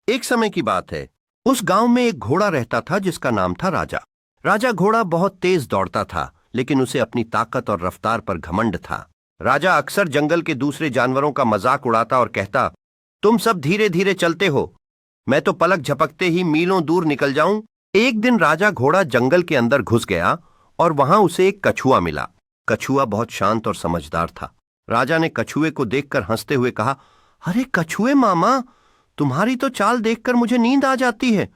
एक समय की बात है। उस गांव में एक घोड़ा रहता था जिसका नाम था राजा। राजा घोड़ा बहुत तेज दौड़ता था, लेकिन उसे अपनी ताकत और रफ्तार पर घमंड था। राजा अक्सर जंगल के दूसरे जानवरों का मजाक उड़ाता और कहता, तुम सब धीरे धीरे चलते हो, मैं तो पलक झपकते ही मीलों दूर निकल जाऊं। एक दिन राजा घोड़ा जंगल के अंदर घुस गया और वहां उसे एक कछुआ मिला। कछुआ बहुत शांत और समझदार था। राजा ने कछुए को देखकर हंसते हुए कहा, अरे कछुए मामा, तुम्हारी तो चाल देखकर मुझे नींद आ जाती है।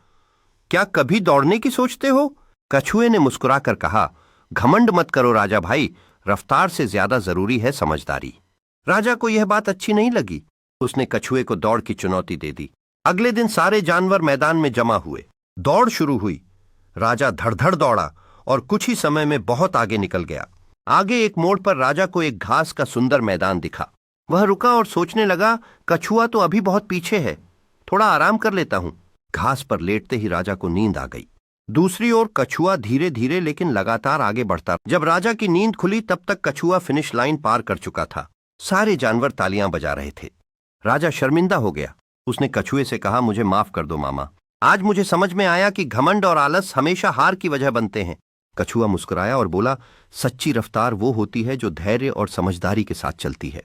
क्या कभी दौड़ने की सोचते हो? कछुए ने मुस्कुराकर कहा, घमंड मत करो राजा भाई, रफ्तार से ज्यादा जरूरी है समझदारी। राजा को यह बात अच्छी नहीं लगी। उसने कछुए को दौड़ की चुनौती दे दी। अगले दिन सारे जानवर मैदान में जमा हुए। दौड़ शुरू हुई। राजा धड़धड़ दौड़ा और कुछ ही समय में बहुत आगे निकल गया। आगे एक मोड़ पर राजा को एक घास का सुंदर मैदान दिखा। वह रुका और सोचने लगा, कछुआ तो अभी बहुत पीछे है, थोड़ा आराम कर लेता हूं। घास पर लेटते ही राजा को नींद आ गई। दूसरी ओर कछुआ धीरे धीरे लेकिन लगातार आगे बढ़ता। जब राजा की नींद खुली तब तक कछुआ फिनिश लाइन पार कर चुका था। सारे जानवर तालियां बजा रहे थे। राजा शर्मिंदा हो गया। उसने कछुए से कहा, मुझे माफ कर दो मामा, आज मुझे समझ में आया कि घमंड और आलस हमेशा हार की वजह बनते हैं। कछुआ मुस्कुराया और बोला, सच्ची रफ्तार वो होती है जो धैर्य और समझदारी के साथ चलती है।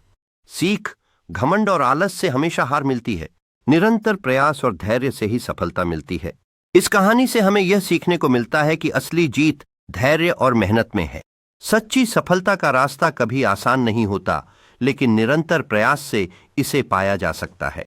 सीख, घमंड और आलस से हमेशा हार मिलती है, निरंतर प्रयास और धैर्य से ही सफलता मिलती है। इस कहानी से हमें यह सीखने को मिलता है कि असली जीत धैर्य और मेहनत में है। सच्ची सफलता का रास्ता कभी आसान नहीं होता, लेकिन निरंतर प्रयास से इसे पाया जा सकता है।